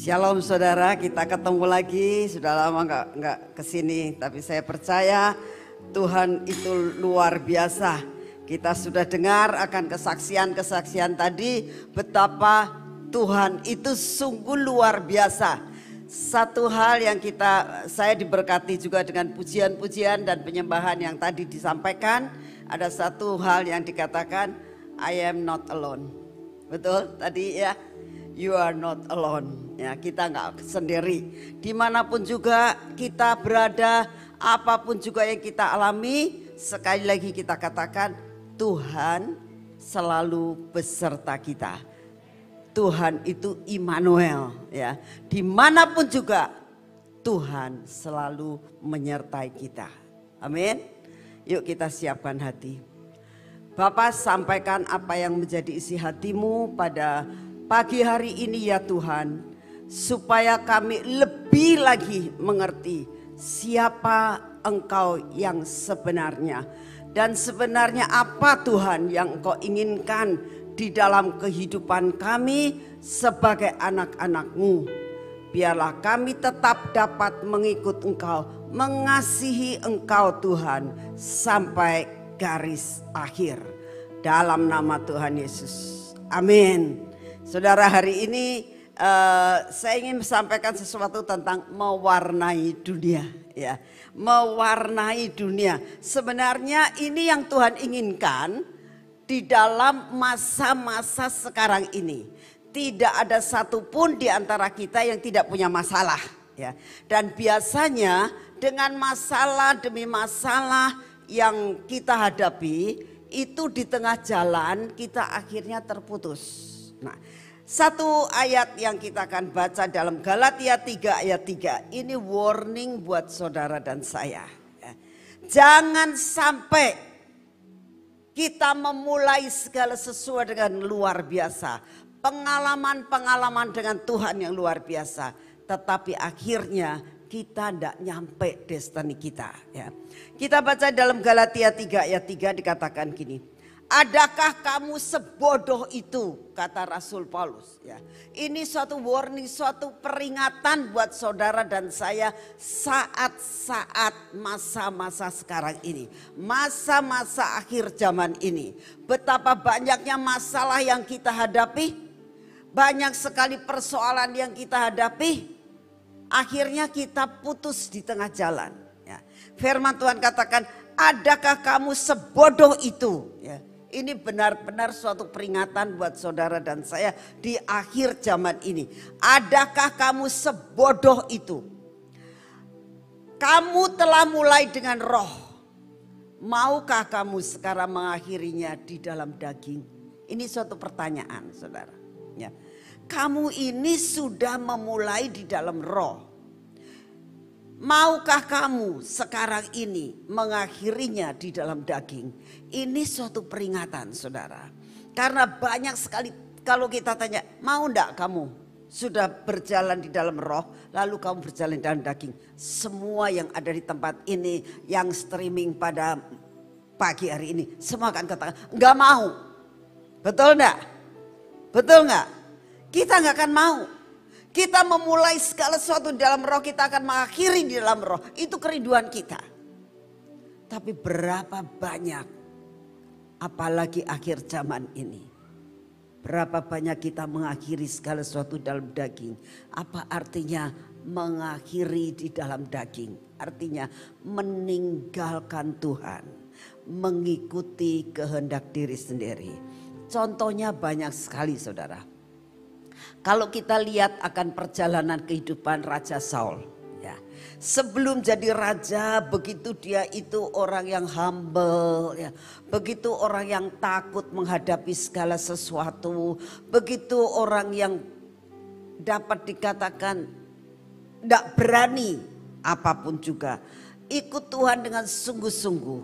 Shalom saudara, kita ketemu lagi. Sudah lama nggak kesini, tapi saya percaya Tuhan itu luar biasa. Kita sudah dengar akan kesaksian-kesaksian tadi betapa Tuhan itu sungguh luar biasa. Satu hal yang saya diberkati juga dengan pujian-pujian dan penyembahan yang tadi disampaikan. Ada satu hal yang dikatakan, I am not alone. Betul tadi ya? You are not alone. Ya, kita nggak sendiri. Dimanapun juga kita berada, apapun juga yang kita alami, sekali lagi kita katakan Tuhan selalu beserta kita. Tuhan itu Immanuel, ya. Dimanapun juga Tuhan selalu menyertai kita. Amin. Yuk kita siapkan hati. Bapak, sampaikan apa yang menjadi isi hatimu pada pagi hari ini ya Tuhan, supaya kami lebih lagi mengerti siapa Engkau yang sebenarnya. Dan sebenarnya apa Tuhan yang Engkau inginkan di dalam kehidupan kami sebagai anak-anak-Mu. Biarlah kami tetap dapat mengikut Engkau, mengasihi Engkau Tuhan sampai garis akhir. Dalam nama Tuhan Yesus. Amin. Saudara, hari ini saya ingin sampaikan sesuatu tentang mewarnai dunia, ya. Mewarnai dunia. Sebenarnya ini yang Tuhan inginkan di dalam masa-masa sekarang ini. Tidak ada satupun di antara kita yang tidak punya masalah, ya. Dan biasanya dengan masalah demi masalah yang kita hadapi, itu di tengah jalan kita akhirnya terputus. Nah, satu ayat yang kita akan baca dalam Galatia 3 ayat 3. Ini warning buat saudara dan saya. Jangan sampai kita memulai segala sesuatu dengan luar biasa. Pengalaman-pengalaman dengan Tuhan yang luar biasa. Tetapi akhirnya kita tidak nyampe destiny kita. Ya. Kita baca dalam Galatia 3 ayat 3 dikatakan gini. Adakah kamu sebodoh itu, kata Rasul Paulus. Ya. Ini suatu warning, suatu peringatan buat saudara dan saya saat-saat masa-masa sekarang ini. Masa-masa akhir zaman ini. Betapa banyaknya masalah yang kita hadapi. Banyak sekali persoalan yang kita hadapi. Akhirnya kita putus di tengah jalan. Ya. Firman Tuhan katakan, adakah kamu sebodoh itu? Ya. Ini benar-benar suatu peringatan buat saudara dan saya di akhir zaman ini. Adakah kamu sebodoh itu? Kamu telah mulai dengan roh. Maukah kamu sekarang mengakhirinya di dalam daging? Ini suatu pertanyaan saudara. Ya. Kamu ini sudah memulai di dalam roh. Maukah kamu sekarang ini mengakhirinya di dalam daging? Ini suatu peringatan saudara. Karena banyak sekali kalau kita tanya, mau enggak kamu sudah berjalan di dalam roh lalu kamu berjalan di dalam daging? Semua yang ada di tempat ini yang streaming pada pagi hari ini semua akan katakan enggak mau. Betul enggak? Betul enggak? Kita enggak akan mau. Kita memulai segala sesuatu di dalam roh, kita akan mengakhiri di dalam roh. Itu kerinduan kita. Tapi berapa banyak, apalagi akhir zaman ini. Berapa banyak kita mengakhiri segala sesuatu dalam daging. Apa artinya mengakhiri di dalam daging? Artinya meninggalkan Tuhan. Mengikuti kehendak diri sendiri. Contohnya banyak sekali saudara. Kalau kita lihat akan perjalanan kehidupan Raja Saul. Ya. Sebelum jadi raja, begitu dia itu orang yang humble. Ya. Begitu orang yang takut menghadapi segala sesuatu. Begitu orang yang dapat dikatakan tidak berani apapun juga. Ikut Tuhan dengan sungguh-sungguh.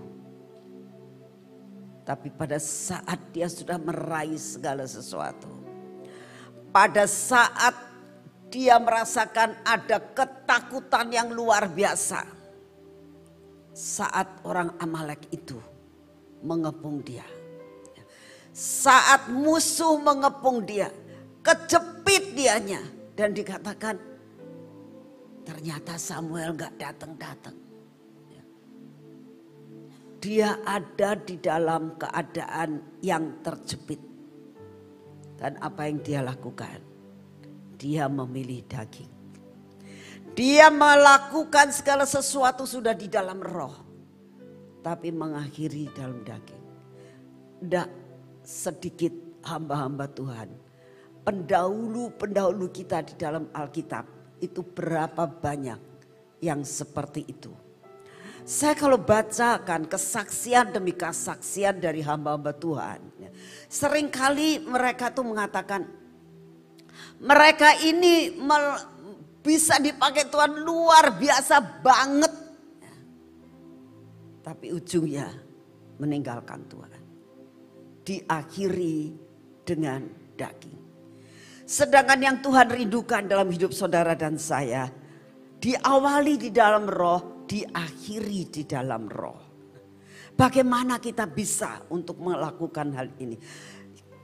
Tapi pada saat dia sudah meraih segala sesuatu. Pada saat dia merasakan ada ketakutan yang luar biasa. Saat orang Amalek itu mengepung dia. Saat musuh mengepung dia. Kejepit dianya Dan dikatakan ternyata Samuel gak datang-datang. Dia ada di dalam keadaan yang terjepit. Dan apa yang dia lakukan? Dia memilih daging. Dia melakukan segala sesuatu sudah di dalam roh. Tapi mengakhiri dalam daging. Tidak sedikit hamba-hamba Tuhan. Pendahulu-pendahulu kita di dalam Alkitab. Itu berapa banyak yang seperti itu. Saya kalau bacakan kesaksian demi kesaksian dari hamba-hamba Tuhan. Seringkali mereka tuh mengatakan. Mereka ini bisa dipakai Tuhan luar biasa banget. Tapi ujungnya meninggalkan Tuhan. Diakhiri dengan daging. Sedangkan yang Tuhan rindukan dalam hidup saudara dan saya. Diawali di dalam roh, diakhiri di dalam roh. Bagaimana kita bisa untuk melakukan hal ini?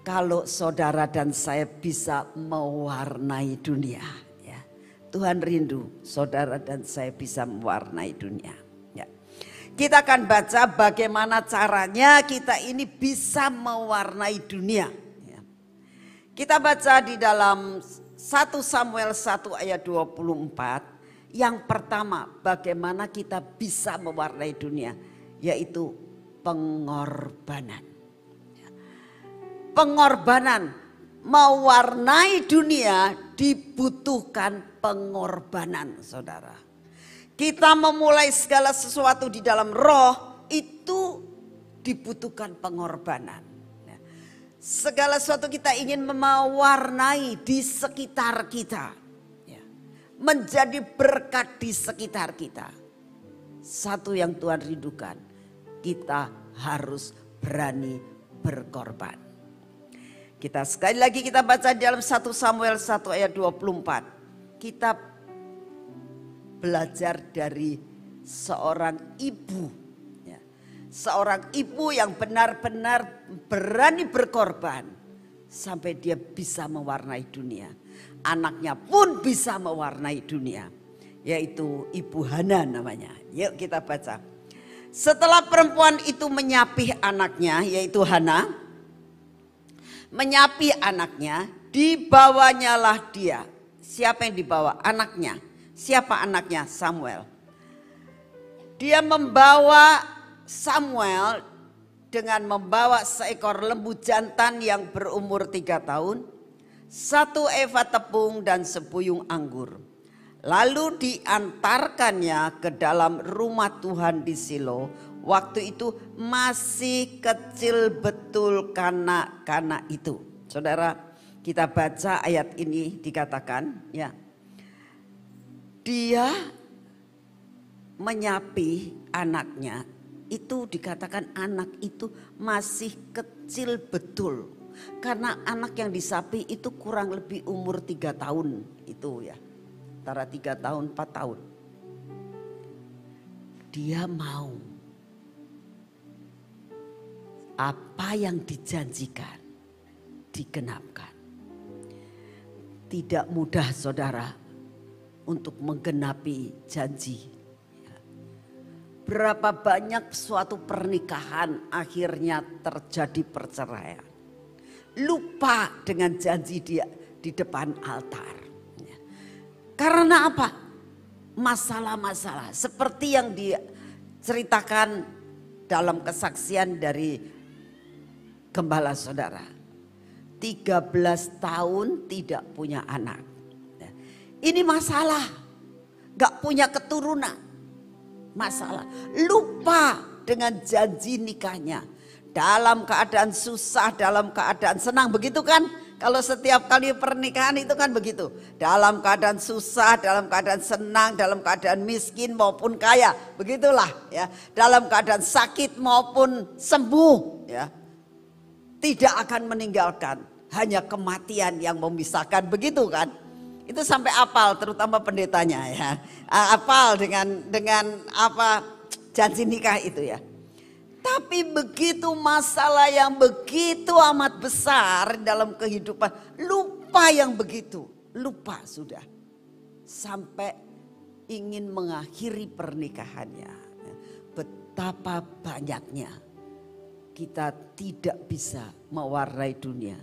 Kalau saudara dan saya bisa mewarnai dunia. Ya. Tuhan rindu saudara dan saya bisa mewarnai dunia. Ya. Kita akan baca bagaimana caranya kita ini bisa mewarnai dunia. Ya. Kita baca di dalam 1 Samuel 1 ayat 24. Yang pertama, bagaimana kita bisa mewarnai dunia, yaitu pengorbanan. Pengorbanan, mewarnai dunia dibutuhkan pengorbanan, saudara. Kita memulai segala sesuatu di dalam roh itu dibutuhkan pengorbanan. Segala sesuatu kita ingin mewarnai di sekitar kita. Menjadi berkat di sekitar kita. Satu yang Tuhan rindukan, kita harus berani berkorban. Kita sekali lagi kita baca dalam 1 Samuel 1 ayat 24. Kita belajar dari seorang ibu. Ya. Seorang ibu yang benar-benar berani berkorban. Sampai dia bisa mewarnai dunia. Anaknya pun bisa mewarnai dunia. Yaitu Ibu Hana namanya. Yuk kita baca. Setelah perempuan itu menyapih anaknya yaitu Hana. Menyapih anaknya, dibawanyalah dia. Siapa yang dibawa? Anaknya. Siapa anaknya? Samuel. Dia membawa Samuel dengan membawa seekor lembu jantan yang berumur 3 tahun. 1 eva tepung dan sepuyung anggur. Lalu diantarkannya ke dalam rumah Tuhan di Silo. Waktu itu masih kecil betul kanak-kanak itu. Saudara, kita baca ayat ini dikatakan ya. Dia menyapi anaknya. Itu dikatakan anak itu masih kecil betul. Karena anak yang disapi itu kurang lebih umur 3 tahun itu ya. Antara 3 tahun 4 tahun. Dia mau apa yang dijanjikan digenapkan. Tidak mudah saudara untuk menggenapi janji. Berapa banyak suatu pernikahan akhirnya terjadi perceraian. Lupa dengan janji dia di depan altar. Karena apa? Masalah-masalah seperti yang diceritakan dalam kesaksian dari gembala saudara. 13 tahun tidak punya anak. Ini masalah. Gak punya keturunan. Masalah. Lupa dengan janji nikahnya. Dalam keadaan susah, dalam keadaan senang, begitu kan? Kalau setiap kali pernikahan itu kan begitu. Dalam keadaan susah, dalam keadaan senang, dalam keadaan miskin maupun kaya. Begitulah ya. Dalam keadaan sakit maupun sembuh ya. Tidak akan meninggalkan. Hanya kematian yang memisahkan, begitu kan? Itu sampai apal, terutama pendetanya ya. Apal dengan apa janji nikah itu ya. Tapi begitu masalah yang begitu amat besar dalam kehidupan, lupa yang begitu. lupa sudah. Sampai ingin mengakhiri pernikahannya. Betapa banyaknya kita tidak bisa mewarnai dunia.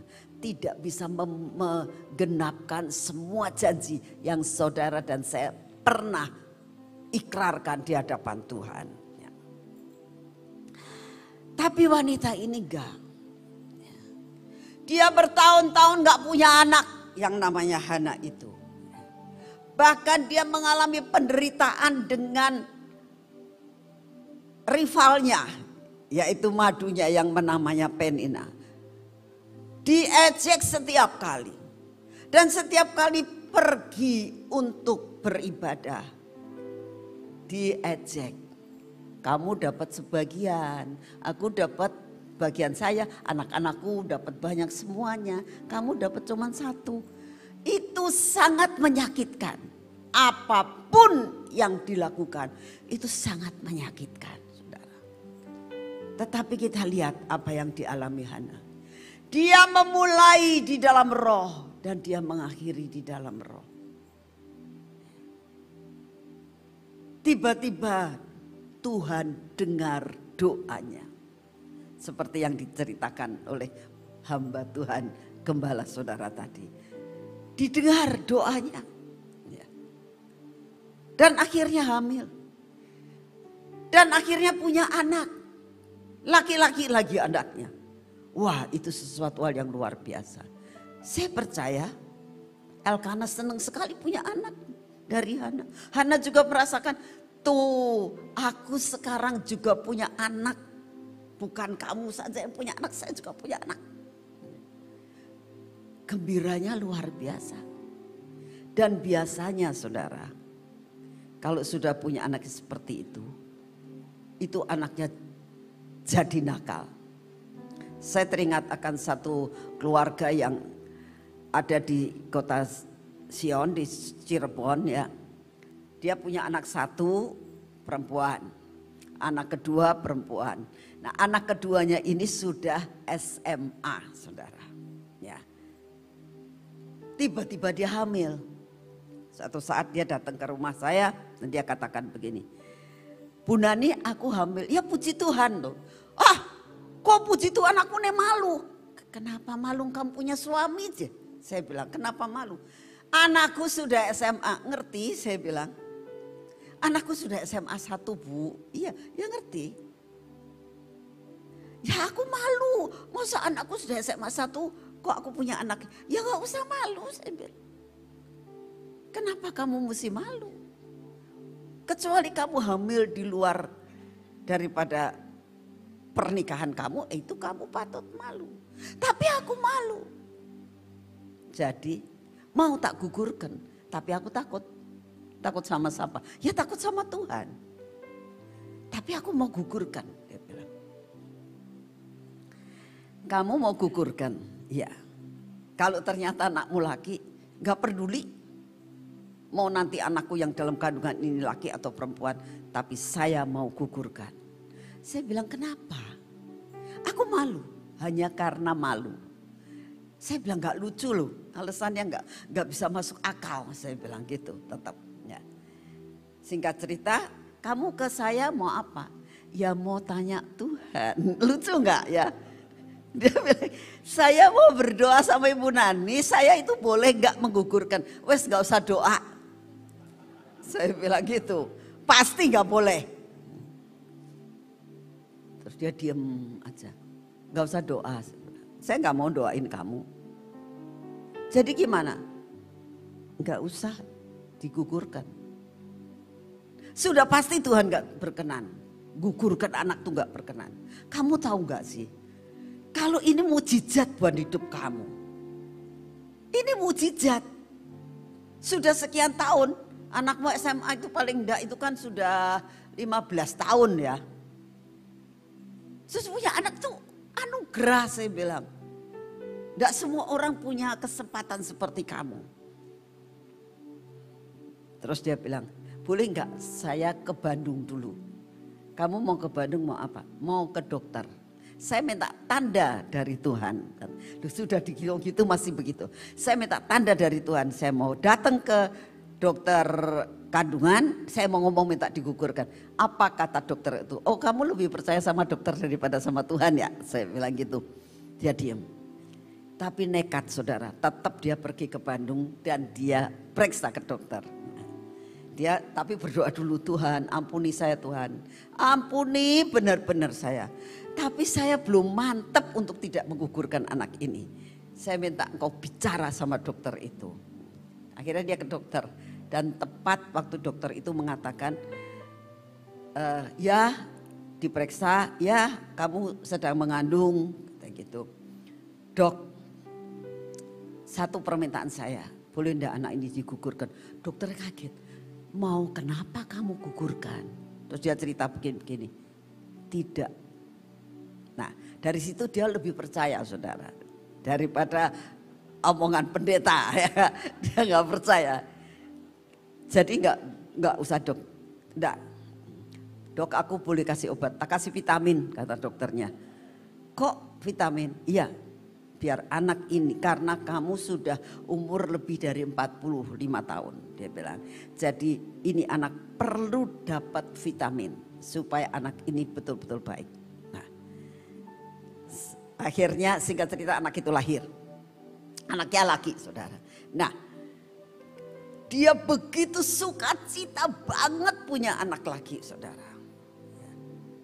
Tidak bisa menggenapkan semua janji yang saudara dan saya pernah ikrarkan di hadapan Tuhan. Tapi wanita ini enggak. Dia bertahun-tahun enggak punya anak yang namanya Hana itu. Bahkan dia mengalami penderitaan dengan rivalnya, yaitu madunya yang namanya Penina. Diejek setiap kali. Dan setiap kali pergi untuk beribadah, diejek. Kamu dapat sebagian, aku dapat bagian saya, anak-anakku dapat banyak semuanya, kamu dapat cuma satu. Itu sangat menyakitkan. Apapun yang dilakukan itu sangat menyakitkan, saudara. Tetapi kita lihat apa yang dialami Hana. Dia memulai di dalam roh dan dia mengakhiri di dalam roh. Tiba-tiba Tuhan dengar doanya. Seperti yang diceritakan oleh hamba Tuhan gembala saudara tadi. Didengar doanya. Dan akhirnya hamil. Dan akhirnya punya anak. Laki-laki lagi anaknya. Wah, itu sesuatu hal yang luar biasa. Saya percaya Elkana senang sekali punya anak dari Hana. Hana juga merasakan, tuh aku sekarang juga punya anak. Bukan kamu saja yang punya anak, saya juga punya anak. Gembiranya luar biasa. Dan biasanya saudara, kalau sudah punya anak seperti itu anaknya jadi nakal. Saya teringat akan satu keluarga yang ada di kota Sion di Cirebon ya. Dia punya anak satu perempuan, anak kedua perempuan. Nah anak keduanya ini sudah SMA saudara. Ya. Tiba-tiba dia hamil. Suatu saat dia datang ke rumah saya dan dia katakan begini. Bu Nani aku hamil, ya puji Tuhan loh. Kok puji Tuhan aku nih malu. Kenapa malu, kamu punya suami aja. Saya bilang kenapa malu. Anakku sudah SMA, ngerti saya bilang. Anakku sudah SMA 1 bu, iya ya ngerti. Ya aku malu, masa anakku sudah SMA 1 kok aku punya anak. Ya gak usah malu saya bilang. Kenapa kamu mesti malu? Kecuali kamu hamil di luar daripada pernikahan kamu, itu kamu patut malu. Tapi aku malu. Jadi mau tak gugurkan, tapi aku takut. Takut sama siapa? Ya takut sama Tuhan. Tapi aku mau gugurkan, dia bilang. Kamu mau gugurkan? Ya. Kalau ternyata anakmu laki, gak peduli. Mau nanti anakku yang dalam kandungan ini laki atau perempuan, tapi saya mau gugurkan. Saya bilang kenapa? Aku malu, hanya karena malu. Saya bilang gak lucu loh, alasannya gak bisa masuk akal. Saya bilang gitu tetap. Ya. Singkat cerita, kamu ke saya mau apa? Ya mau tanya Tuhan, lucu gak ya? Dia bilang, saya mau berdoa sama Ibu Nani, saya itu boleh gak menggugurkan? Wes gak usah doa. Saya bilang gitu, pasti gak boleh. Terus dia diem aja, gak usah doa. Saya gak mau doain kamu. Jadi gimana? Gak usah digugurkan. Sudah pasti Tuhan gak berkenan. Gugurkan anak tuh gak berkenan. Kamu tahu gak sih? Kalau ini mujizat buat hidup kamu. Ini mujizat. Sudah sekian tahun. Anakmu SMA itu paling enggak itu kan sudah 15 tahun ya. Terus punya anak tuh anugerah saya bilang. Enggak semua orang punya kesempatan seperti kamu. Terus dia bilang, boleh enggak saya ke Bandung dulu. Kamu mau ke Bandung mau apa? Mau ke dokter. saya minta tanda dari Tuhan. Sudah gitu masih begitu. Saya minta tanda dari Tuhan. Saya mau datang ke dokter kandungan, saya mau ngomong minta digugurkan. Apa kata dokter itu? Oh, kamu lebih percaya sama dokter daripada sama Tuhan ya? Saya bilang gitu. Dia diam. Tapi nekat saudara, tetap dia pergi ke Bandung dan dia periksa ke dokter. Dia tapi berdoa dulu, Tuhan ampuni saya Tuhan. Ampuni benar-benar saya. Tapi saya belum mantap untuk tidak menggugurkan anak ini. Saya minta engkau bicara sama dokter itu. Akhirnya dia ke dokter. Dan tepat waktu dokter itu mengatakan, ya diperiksa, ya kamu sedang mengandung. Kayak gitu. Dok, satu permintaan saya, boleh enggak anak ini digugurkan? Dokter kaget. Mau kenapa kamu gugurkan? Terus dia cerita begini-begini. Tidak. Nah dari situ dia lebih percaya saudara. Daripada omongan pendeta ya. Dia gak percaya. Jadi gak usah dok. Enggak. Dok aku boleh kasih obat. Tak kasih vitamin kata dokternya. Kok vitamin? Iya. Biar anak ini karena kamu sudah umur lebih dari 45 tahun dia bilang. Jadi ini anak perlu dapat vitamin supaya anak ini betul-betul baik. Nah, akhirnya singkat cerita anak itu lahir. Anaknya laki saudara. Nah dia begitu sukacita banget punya anak laki saudara.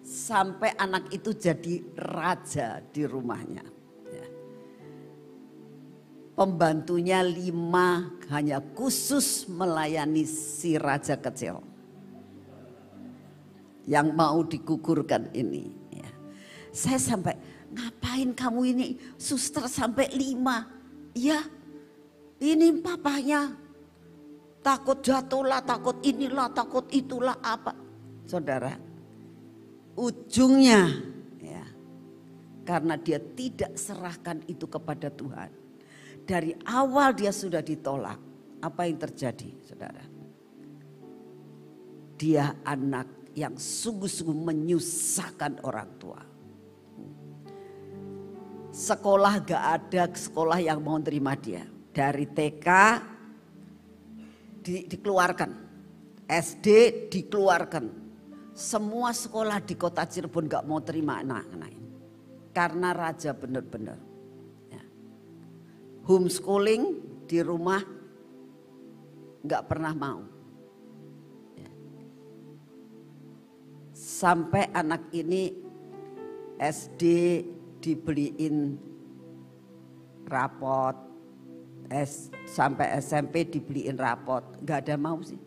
Sampai anak itu jadi raja di rumahnya. Pembantunya 5 hanya khusus melayani si raja kecil. Yang mau digugurkan ini. Ya. Saya sampai ngapain kamu ini suster sampai 5. Ya ini papanya takut jatuhlah, takut inilah, takut itulah apa. Saudara ujungnya ya, karena dia tidak serahkan itu kepada Tuhan. Dari awal dia sudah ditolak. Apa yang terjadi saudara? Dia anak yang sungguh-sungguh menyusahkan orang tua. Sekolah gak ada sekolah yang mau terima dia. Dari TK dikeluarkan. SD dikeluarkan. Semua sekolah di kota Cirebon gak mau terima anak-anak ini. Karena raja benar-benar. Homeschooling di rumah nggak pernah mau. Sampai anak ini SD dibeliin rapot, sampai SMP dibeliin rapot, nggak ada mau sih.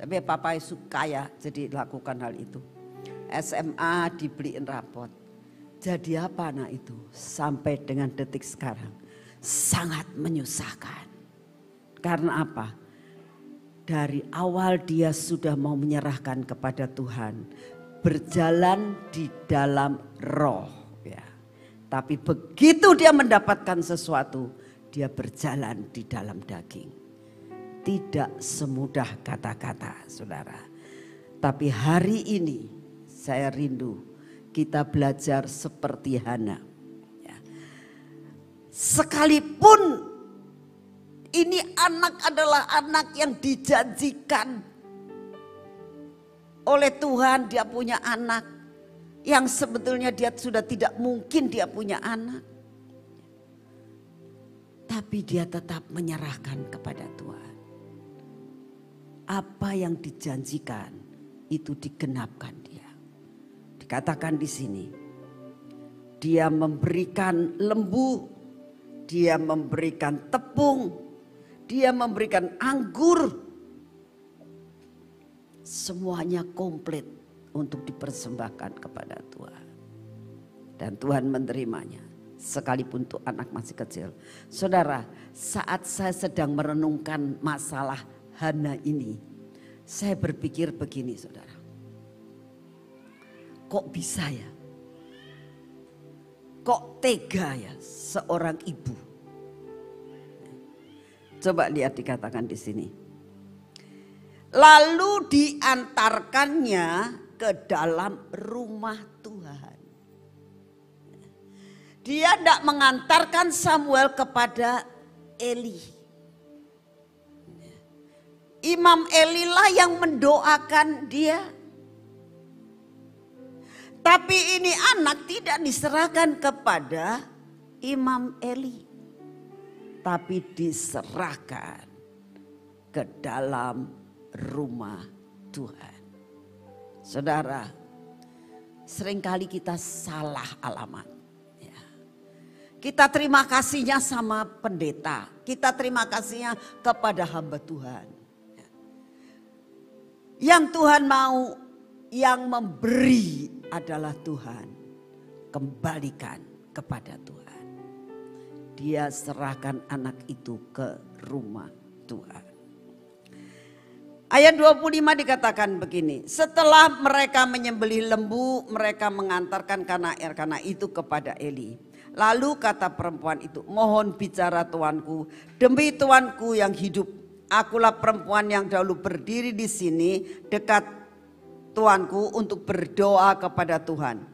Tapi papa suka ya, jadi lakukan hal itu. SMA dibeliin rapot. Jadi apa anak itu? Sampai dengan detik sekarang. Sangat menyusahkan. Karena apa? Dari awal dia sudah mau menyerahkan kepada Tuhan. Berjalan di dalam roh. Ya. Tapi begitu dia mendapatkan sesuatu, dia berjalan di dalam daging. Tidak semudah kata-kata saudara. Tapi hari ini saya rindu kita belajar seperti Hana. Sekalipun ini anak adalah anak yang dijanjikan oleh Tuhan, dia punya anak yang sebetulnya dia sudah tidak mungkin dia punya anak. Tapi dia tetap menyerahkan kepada Tuhan. Apa yang dijanjikan itu digenapkan dia. Dikatakan di sini, dia memberikan lembu. Dia memberikan tepung, dia memberikan anggur. Semuanya komplit untuk dipersembahkan kepada Tuhan. Dan Tuhan menerimanya sekalipun itu anak masih kecil. Saudara, saat saya sedang merenungkan masalah Hana ini, saya berpikir begini saudara. Kok bisa ya? Kok tega ya seorang ibu? Coba lihat dikatakan di sini. Lalu diantarkannya ke dalam rumah Tuhan. Dia tidak mengantarkan Samuel kepada Eli. Imam Eli lah yang mendoakan dia. Tapi ini anak tidak diserahkan kepada Imam Eli. Tapi diserahkan ke dalam rumah Tuhan. Saudara, seringkali kita salah alamat. Ya. Kita terima kasihnya sama pendeta. Kita terima kasihnya kepada hamba Tuhan. Ya. Yang Tuhan mau, yang memberi adalah Tuhan. Kembalikan kepada Tuhan. Dia serahkan anak itu ke rumah Tuhan. Ayat 25 dikatakan begini. Setelah mereka menyembelih lembu, mereka mengantarkan kana itu kepada Eli. Lalu kata perempuan itu, mohon bicara tuanku, demi tuanku yang hidup. Akulah perempuan yang dahulu berdiri di sini dekat tuanku untuk berdoa kepada Tuhan.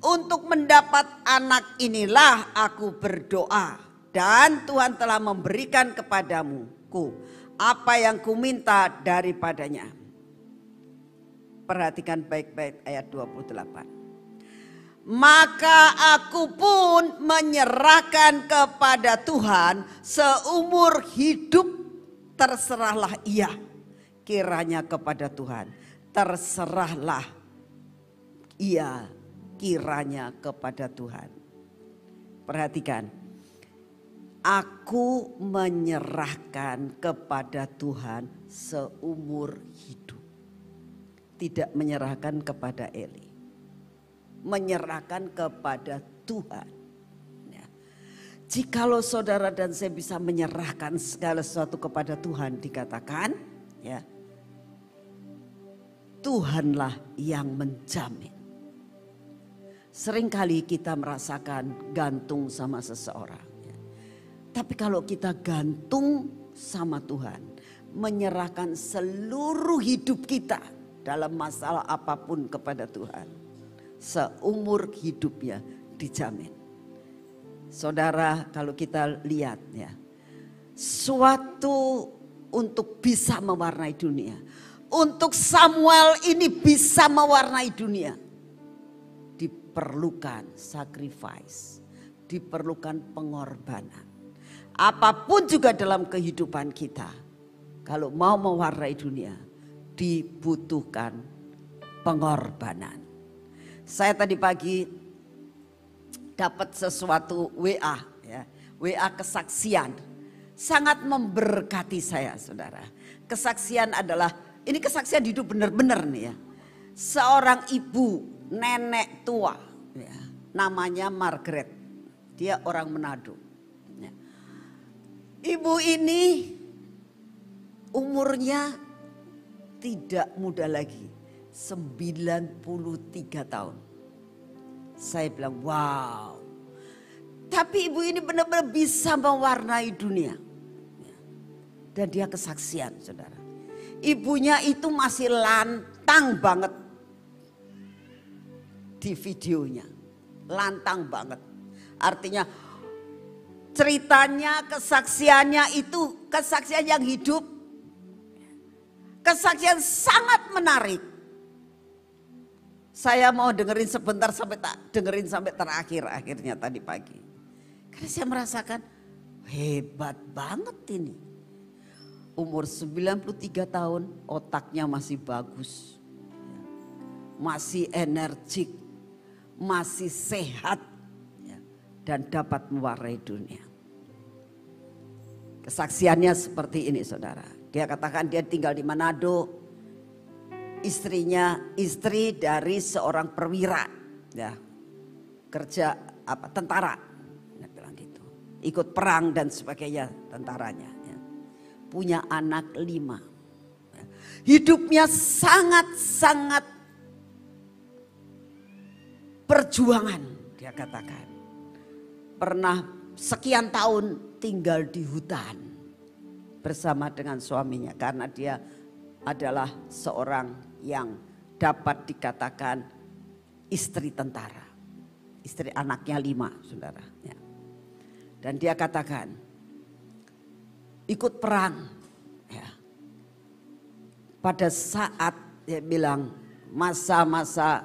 Untuk mendapat anak inilah aku berdoa. Dan Tuhan telah memberikan kepadamuku apa yang kuminta daripadanya. Perhatikan baik-baik ayat 28. Maka aku pun menyerahkan kepada Tuhan seumur hidup, terserahlah ia. Kiranya kepada Tuhan, terserahlah ia, kiranya kepada Tuhan. Perhatikan. Aku menyerahkan kepada Tuhan seumur hidup. Tidak menyerahkan kepada Eli. Menyerahkan kepada Tuhan. Ya. Jikalau saudara dan saya bisa menyerahkan segala sesuatu kepada Tuhan, dikatakan ya, Tuhanlah yang menjamin. Seringkali kita merasakan gantung sama seseorang. Tapi kalau kita gantung sama Tuhan, menyerahkan seluruh hidup kita dalam masalah apapun kepada Tuhan, seumur hidupnya dijamin. Saudara, kalau kita lihat ya, suatu untuk bisa mewarnai dunia, untuk Samuel ini bisa mewarnai dunia, diperlukan sacrifice, diperlukan pengorbanan. Apapun juga dalam kehidupan kita, kalau mau mewarnai dunia, dibutuhkan pengorbanan. Saya tadi pagi dapat sesuatu WA, ya, WA kesaksian, sangat memberkati saya, saudara. Kesaksian adalah, ini kesaksian hidup benar-benar nih ya. Seorang ibu, nenek tua, ya, namanya Margaret, dia orang Manado. Ibu ini umurnya tidak muda lagi, 93 tahun. Saya bilang wow. Tapi ibu ini benar-benar bisa mewarnai dunia. Dan dia kesaksian, saudara. Ibunya itu masih lantang banget di videonya. Lantang banget. Artinya ceritanya, kesaksiannya itu kesaksian yang hidup. Kesaksian sangat menarik. Saya mau dengerin sebentar sampai dengerin sampai terakhir akhirnya tadi pagi. Karena saya merasakan hebat banget ini. Umur 93 tahun, otaknya masih bagus. Masih energik, masih sehat dan dapat mewarnai dunia. Kesaksiannya seperti ini, saudara. Dia katakan dia tinggal di Manado. Istrinya istri dari seorang perwira, ya, kerja apa tentara, dia bilang gitu. Ikut perang dan sebagainya tentaranya. Ya. Punya anak 5. Ya. Hidupnya sangat-sangat perjuangan, dia katakan. Pernah sekian tahun tinggal di hutan bersama dengan suaminya karena dia adalah seorang yang dapat dikatakan istri tentara. istri anaknya 5, saudara. Ya. Dan dia katakan, ikut perang. Ya. Pada saat dia bilang masa-masa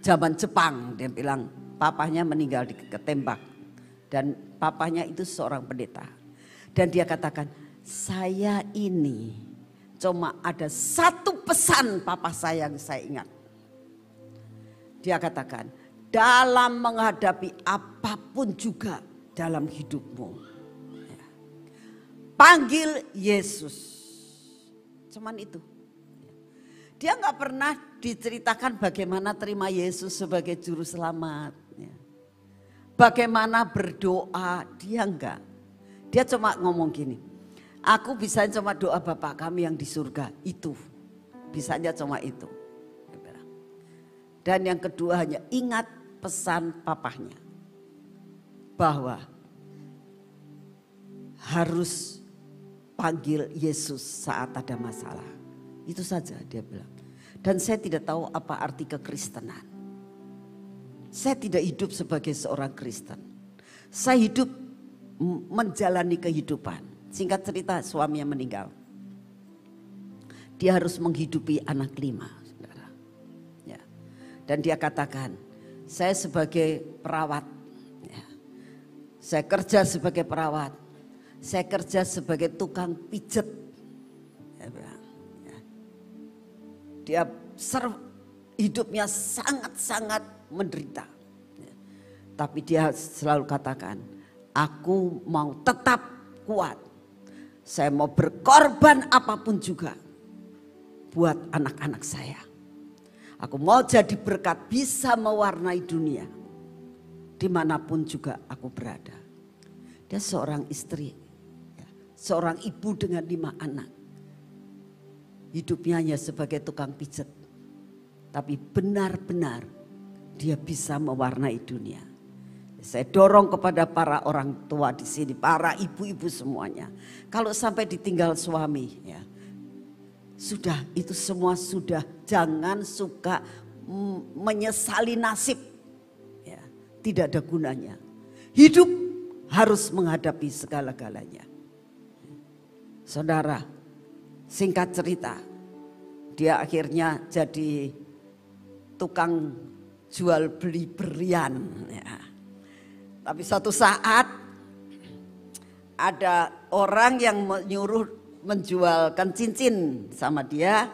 zaman Jepang, dia bilang papahnya meninggal ketembak. Dan papahnya itu seorang pendeta. Dan dia katakan, saya ini cuma ada satu pesan papa saya yang saya ingat. Dia katakan, dalam menghadapi apapun juga dalam hidupmu, ya, panggil Yesus. Cuman itu. Dia nggak pernah diceritakan bagaimana terima Yesus sebagai juru selamat. Ya. Bagaimana berdoa, dia enggak. Dia cuma ngomong gini, aku bisa cuma doa Bapa kami yang di surga, itu. Bisanya cuma itu. Dan yang kedua hanya ingat pesan papahnya. Bahwa harus panggil Yesus saat ada masalah. Itu saja dia bilang. Dan saya tidak tahu apa arti kekristenan. Saya tidak hidup sebagai seorang Kristen. Saya hidup menjalani kehidupan. Singkat cerita, suaminya meninggal. Dia harus menghidupi anak 5, saudara. Ya. Dan dia katakan, saya sebagai perawat, ya, saya kerja sebagai perawat, saya kerja sebagai tukang pijet. Ya. Dia hidupnya sangat-sangat menderita. Ya. Tapi dia selalu katakan, aku mau tetap kuat. Saya mau berkorban apapun juga buat anak-anak saya. Aku mau jadi berkat, bisa mewarnai dunia dimanapun juga aku berada. Dia seorang istri, ya, seorang ibu dengan 5 anak. Hidupnya hanya sebagai tukang pijet. Tapi benar-benar dia bisa mewarnai dunia. Saya dorong kepada para orang tua di sini, para ibu-ibu semuanya. Kalau sampai ditinggal suami, ya, sudah, itu semua sudah. Jangan suka menyesali nasib. Ya, tidak ada gunanya. Hidup harus menghadapi segala-galanya. Saudara, singkat cerita, dia akhirnya jadi tukang jual beli berlian. Ya. Tapi suatu saat ada orang yang menyuruh menjualkan cincin sama dia.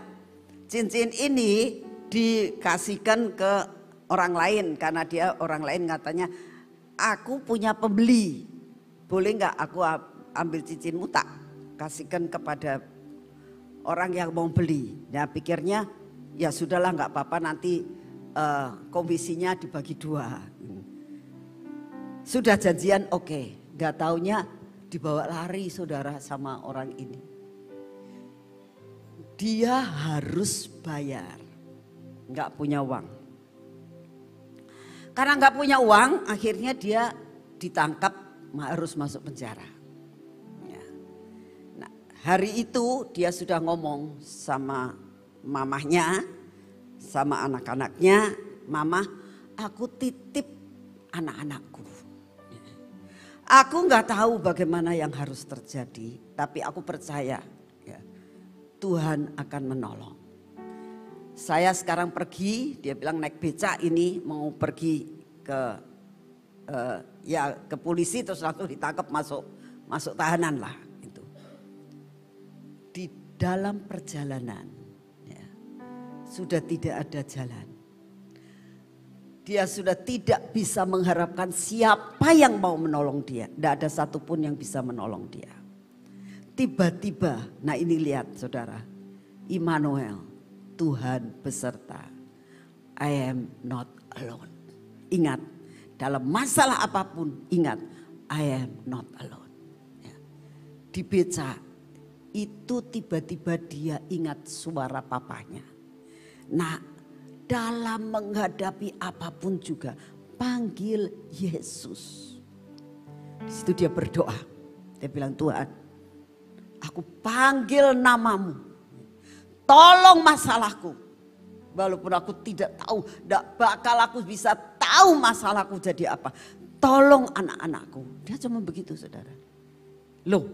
Cincin ini dikasihkan ke orang lain karena dia orang lain katanya, aku punya pembeli, boleh nggak aku ambil cincinmu tak kasihkan kepada orang yang mau beli. Nah pikirnya ya sudahlah nggak apa-apa, nanti komisinya dibagi 2. Sudah janjian oke, nggak taunya dibawa lari saudara sama orang ini. Dia harus bayar, nggak punya uang. Karena nggak punya uang, akhirnya dia ditangkap, harus masuk penjara. Ya. Nah, hari itu dia sudah ngomong sama mamahnya, sama anak-anaknya, mama, aku titip anak-anakku. Aku nggak tahu bagaimana yang harus terjadi, tapi aku percaya ya, Tuhan akan menolong. Saya sekarang pergi, dia bilang naik beca ini mau pergi ke ke polisi, terus langsung ditangkap masuk tahanan lah itu. Di dalam perjalanan ya, sudah tidak ada jalan. Dia sudah tidak bisa mengharapkan siapa yang mau menolong dia. Tidak ada satupun yang bisa menolong dia. Tiba-tiba, nah ini lihat saudara, Immanuel, Tuhan beserta. I am not alone. Ingat, dalam masalah apapun, ingat, I am not alone. Ya. Di beca, itu tiba-tiba dia ingat suara papanya. Nah, dalam menghadapi apapun juga panggil Yesus. Di situ dia berdoa. Dia bilang, Tuhan, aku panggil namamu. Tolong masalahku. Walaupun aku tidak tahu, tidak bakal aku bisa tahu masalahku jadi apa. Tolong anak-anakku. Dia cuma begitu saudara. Loh,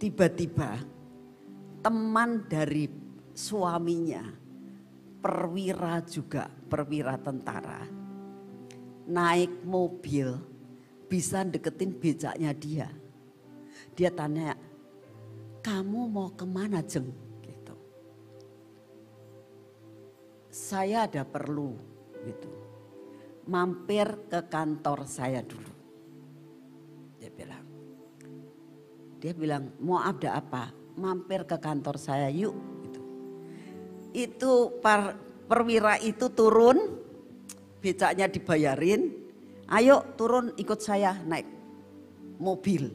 tiba-tiba teman dari suaminya, perwira juga, perwira tentara, naik mobil bisa deketin becaknya dia. Dia tanya, kamu mau kemana Jeng? Gitu. Saya ada perlu gitu. Mampir ke kantor saya dulu. Dia bilang mau ada apa? Mampir ke kantor saya yuk. Gitu. Itu perwira itu turun, becaknya dibayarin. Ayo turun ikut saya naik mobil.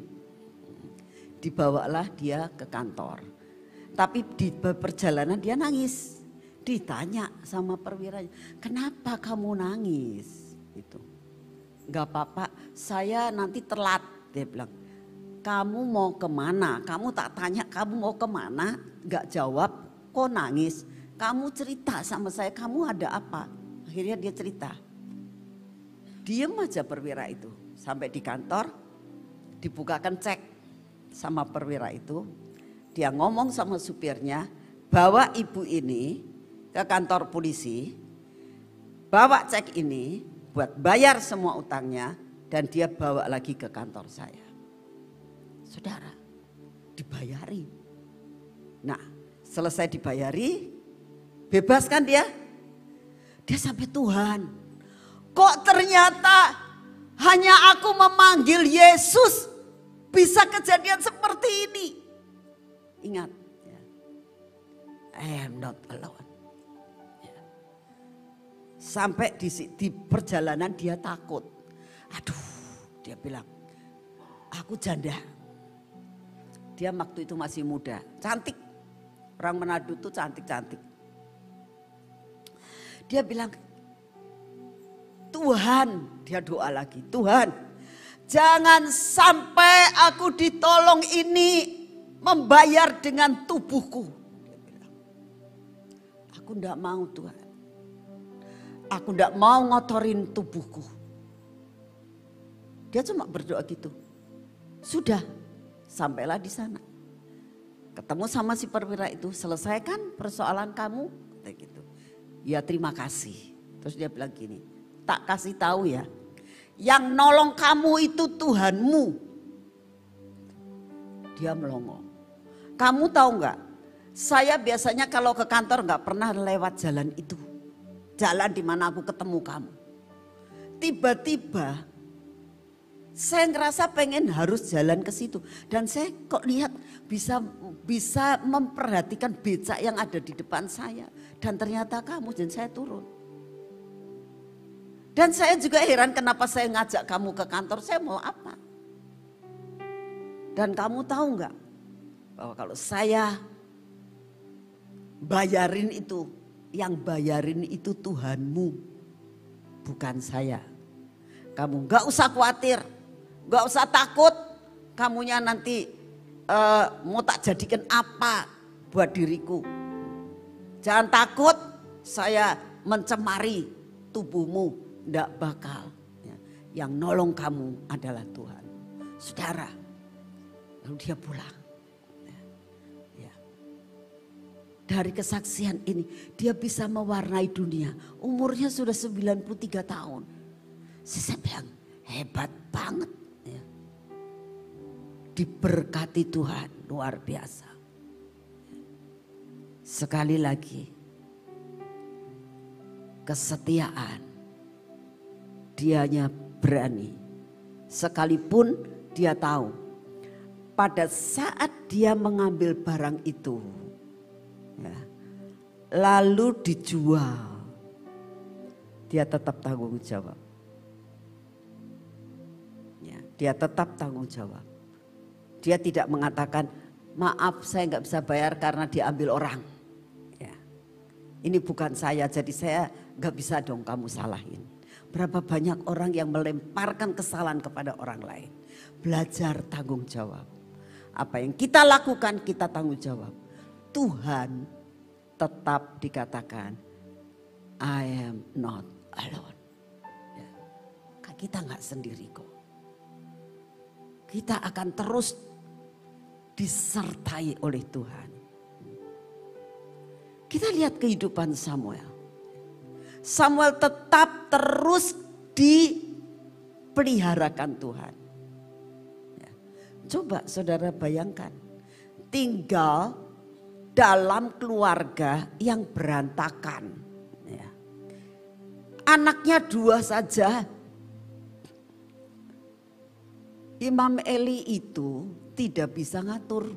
Dibawalah dia ke kantor. Tapi di perjalanan dia nangis. Ditanya sama perwiranya, kenapa kamu nangis? Itu nggak apa-apa, saya nanti telat. Dia bilang, kamu mau kemana? Kamu tak tanya kamu mau kemana, nggak jawab, kok nangis? Kamu cerita sama saya, kamu ada apa? Akhirnya dia cerita. Diem aja perwira itu, sampai di kantor dibukakan cek sama perwira itu. Dia ngomong sama supirnya, bawa ibu ini ke kantor polisi, bawa cek ini buat bayar semua utangnya dan dia bawa lagi ke kantor saya. Saudara, dibayari. Nah, selesai dibayari, bebas kan dia? Dia sampai Tuhan, kok ternyata hanya aku memanggil Yesus bisa kejadian seperti ini. Ingat, ya, I am not alone. Sampai di perjalanan dia takut. Aduh, dia bilang, aku janda. Dia waktu itu masih muda, cantik. Orang Manado tuh cantik-cantik. Dia bilang, Tuhan, dia doa lagi, Tuhan, jangan sampai aku ditolong ini membayar dengan tubuhku. Dia bilang, aku enggak mau Tuhan. Aku tidak mau ngotorin tubuhku. Dia cuma berdoa gitu. Sudah, sampailah di sana. Ketemu sama si perwira itu, selesaikan persoalan kamu. Kayak gitu. Ya terima kasih. Terus dia bilang gini, tak kasih tahu ya. Yang nolong kamu itu Tuhanmu. Dia melongo. Kamu tahu nggak? Saya biasanya kalau ke kantor nggak pernah lewat jalan itu. Jalan di mana aku ketemu kamu. Tiba-tiba saya ngerasa pengen harus jalan ke situ. Dan saya kok lihat bisa memperhatikan becak yang ada di depan saya. Dan ternyata kamu, dan saya turun. Dan saya juga heran kenapa saya ngajak kamu ke kantor, saya mau apa? Dan kamu tahu nggak bahwa kalau saya bayarin itu, yang bayarin itu Tuhanmu, bukan saya. Kamu gak usah khawatir, gak usah takut, kamunya nanti mau tak jadikan apa buat diriku. Jangan takut saya mencemari tubuhmu, gak bakal. Yang nolong kamu adalah Tuhan. Saudara, lalu dia pulang. Dari kesaksian ini dia bisa mewarnai dunia. Umurnya sudah 93 tahun. Saya bilang hebat banget. Ya. Diberkati Tuhan luar biasa. Sekali lagi kesetiaan. Dianya berani. Sekalipun dia tahu pada saat dia mengambil barang itu, ya, lalu dijual, dia tetap tanggung jawab. Ya, dia tetap tanggung jawab. Dia tidak mengatakan maaf saya nggak bisa bayar karena diambil orang. Ya, ini bukan saya jadi saya nggak bisa dong kamu salahin. Berapa banyak orang yang melemparkan kesalahan kepada orang lain. Belajar tanggung jawab. Apa yang kita lakukan kita tanggung jawab. Tuhan tetap dikatakan I am not alone. Ya. Kita nggak sendiri kok. Kita akan terus disertai oleh Tuhan. Kita lihat kehidupan Samuel. Samuel tetap terus dipeliharakan Tuhan. Ya. Coba saudara bayangkan, tinggal dalam keluarga yang berantakan. Ya. Anaknya 2 saja. Imam Eli itu tidak bisa ngatur.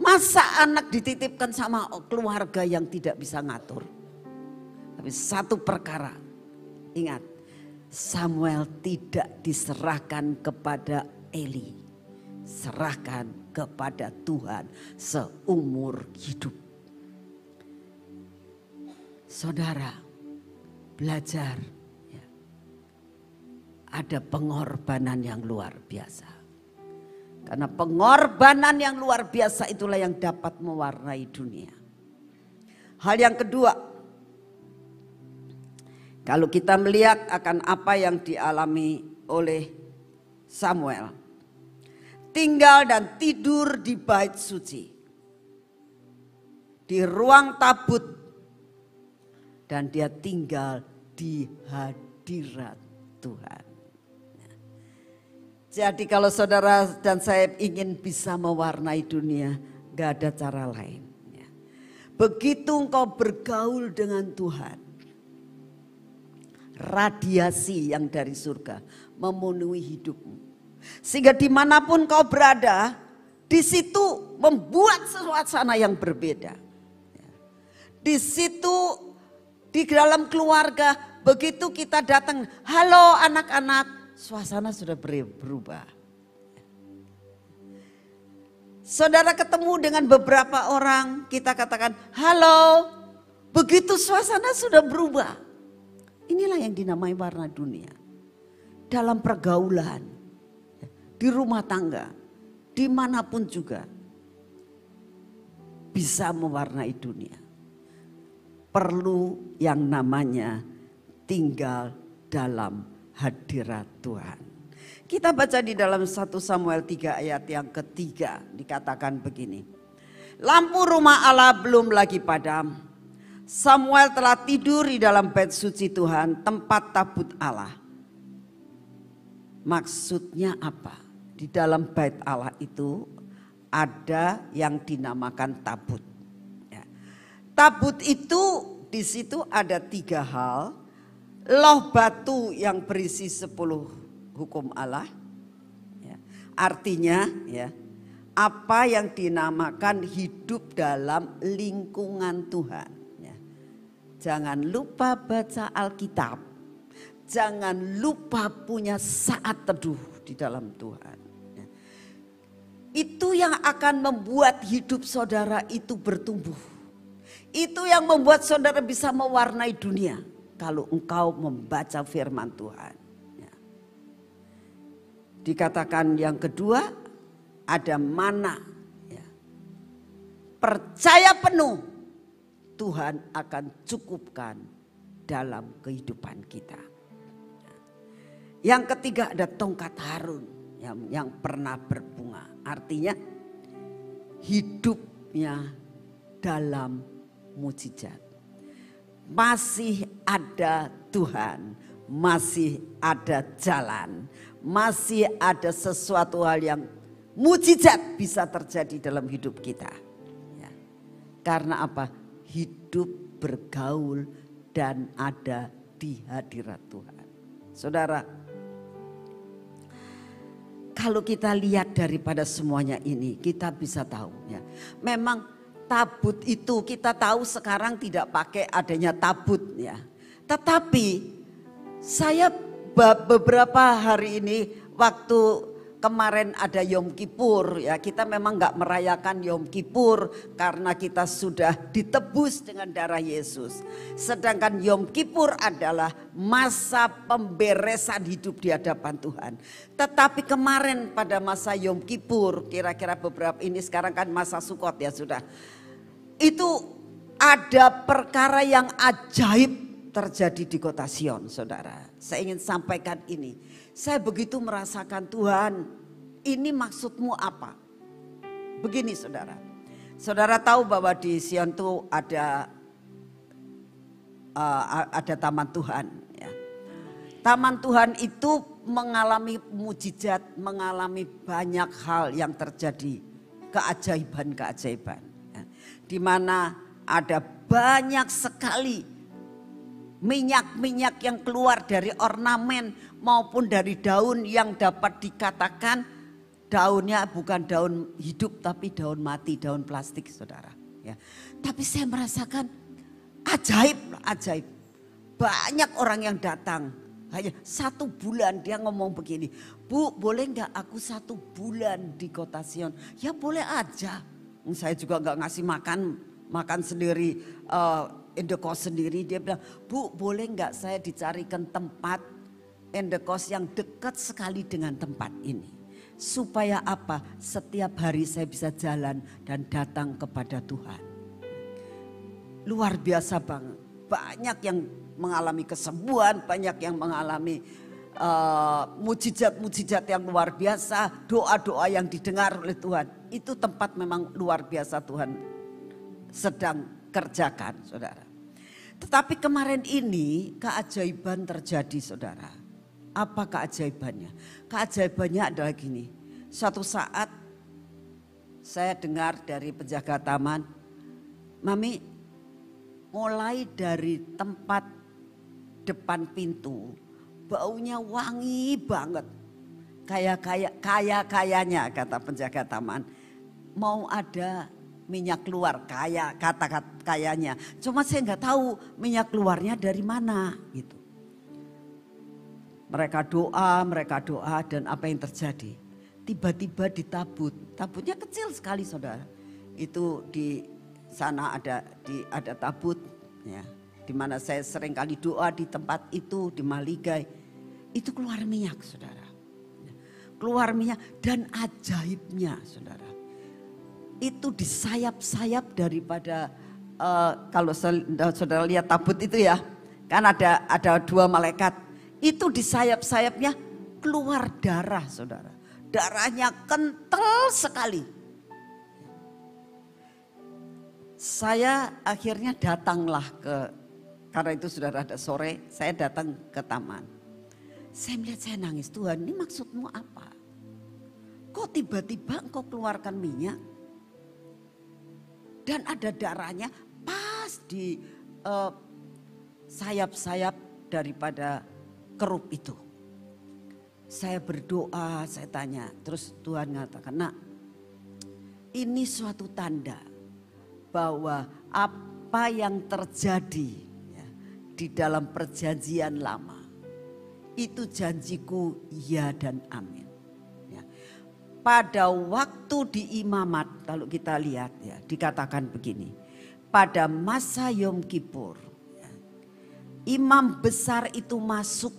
Masa anak dititipkan sama keluarga yang tidak bisa ngatur? Tapi satu perkara, ingat, Samuel tidak diserahkan kepada Eli. Serahkan kepada Tuhan seumur hidup. Saudara, belajar. Ya. Ada pengorbanan yang luar biasa. Karena pengorbanan yang luar biasa itulah yang dapat mewarnai dunia. Hal yang kedua, kalau kita melihat akan apa yang dialami oleh Samuel. Tinggal dan tidur di bait suci. Di ruang tabut. Dan dia tinggal di hadirat Tuhan. Jadi kalau saudara dan saya ingin bisa mewarnai dunia, gak ada cara lain. Begitu engkau bergaul dengan Tuhan, radiasi yang dari surga memenuhi hidupmu. Sehingga dimanapun kau berada, di situ membuat suasana yang berbeda. Di situ, di dalam keluarga, begitu kita datang, halo anak-anak, suasana sudah berubah. Saudara ketemu dengan beberapa orang, kita katakan halo. Begitu suasana sudah berubah. Inilah yang dinamai warna dunia. Dalam pergaulan, di rumah tangga, dimanapun juga bisa mewarnai dunia. Perlu yang namanya tinggal dalam hadirat Tuhan. Kita baca di dalam 1 Samuel 3 ayat yang ketiga dikatakan begini. Lampu rumah Allah belum lagi padam. Samuel telah tidur di dalam bait suci Tuhan, tempat tabut Allah. Maksudnya apa? Di dalam bait Allah itu ada yang dinamakan tabut. Ya. Tabut itu di situ ada 3 hal. Loh batu yang berisi 10 hukum Allah. Ya. Artinya ya, apa yang dinamakan hidup dalam lingkungan Tuhan. Ya. Jangan lupa baca Alkitab. Jangan lupa punya saat teduh di dalam Tuhan. Ya. Itu yang akan membuat hidup saudara itu bertumbuh. Itu yang membuat saudara bisa mewarnai dunia. Kalau engkau membaca firman Tuhan. Ya. Dikatakan yang kedua, ada mana. Ya. Percaya penuh Tuhan akan cukupkan dalam kehidupan kita. Yang ketiga ada tongkat Harun yang pernah berbunga. Artinya hidupnya dalam mujizat. Masih ada Tuhan, masih ada jalan, masih ada sesuatu hal yang mujizat bisa terjadi dalam hidup kita. Ya. Karena apa? Hidup bergaul dan ada di hadirat Tuhan. Saudara, kalau kita lihat daripada semuanya ini, kita bisa tahu ya. Memang tabut itu kita tahu sekarang tidak pakai adanya tabut ya. Tetapi saya beberapa hari ini waktu kemarin ada Yom Kippur ya, kita memang nggak merayakan Yom Kippur karena kita sudah ditebus dengan darah Yesus. Sedangkan Yom Kippur adalah masa pemberesan hidup di hadapan Tuhan. Tetapi kemarin pada masa Yom Kippur, kira-kira beberapa ini sekarang kan masa Sukot ya sudah. Itu ada perkara yang ajaib terjadi di kota Sion, saudara. Saya ingin sampaikan ini. Saya begitu merasakan, Tuhan, ini maksudmu apa? Begini, saudara. Saudara tahu bahwa di Sion itu ada taman Tuhan. Ya. Taman Tuhan itu mengalami mujizat, mengalami banyak hal yang terjadi, keajaiban-keajaiban. Ya. Di mana ada banyak sekali minyak-minyak yang keluar dari ornamen maupun dari daun yang dapat dikatakan daunnya bukan daun hidup tapi daun mati, daun plastik, saudara. Ya. Tapi saya merasakan ajaib. Banyak orang yang datang. Hanya 1 bulan dia ngomong begini, Bu, boleh nggak aku 1 bulan di kota Sion? Ya boleh aja. Saya juga nggak ngasih makan sendiri, indekos sendiri. Dia bilang, Bu, boleh nggak saya dicarikan tempat indekos yang dekat sekali dengan tempat ini. Supaya apa? Setiap hari saya bisa jalan dan datang kepada Tuhan. Luar biasa banget. Banyak yang mengalami kesembuhan, banyak yang mengalami mujizat-mujizat yang luar biasa. Doa-doa yang didengar oleh Tuhan. Itu tempat memang luar biasa Tuhan sedang kerjakan, saudara. Tetapi kemarin ini keajaiban terjadi, saudara. Apa keajaibannya? Keajaibannya adalah gini. Suatu saat saya dengar dari penjaga taman, Mami, mulai dari tempat depan pintu, baunya wangi banget. Kayaknya kata penjaga taman, mau ada minyak keluar, kata kayaknya. Cuma saya nggak tahu minyak keluarnya dari mana gitu. Mereka doa dan apa yang terjadi? Tiba-tiba ditabut. Tabutnya kecil sekali, saudara. Itu di sana ada tabut, ya. Di mana saya sering kali doa di tempat itu, di Maligai. Itu keluar minyak, saudara. Keluar minyak dan ajaibnya, saudara. Itu di sayap-sayap daripada kalau saudara lihat tabut itu ya, kan ada 2 malaikat. Itu di sayap-sayapnya keluar darah, saudara. Darahnya kental sekali. Saya akhirnya datanglah karena itu sudah rada sore, saya datang ke taman. Saya melihat, saya nangis, Tuhan, ini maksudmu apa? Kok tiba-tiba engkau keluarkan minyak? Dan ada darahnya pas di sayap-sayap daripada kerup itu. Saya berdoa, saya tanya, terus Tuhan mengatakan, Nak, ini suatu tanda bahwa apa yang terjadi ya, di dalam perjanjian lama, itu janjiku ya dan amin. Ya. Pada waktu di imamat, kalau kita lihat ya, dikatakan begini, pada masa Yom Kippur, ya, imam besar itu masuk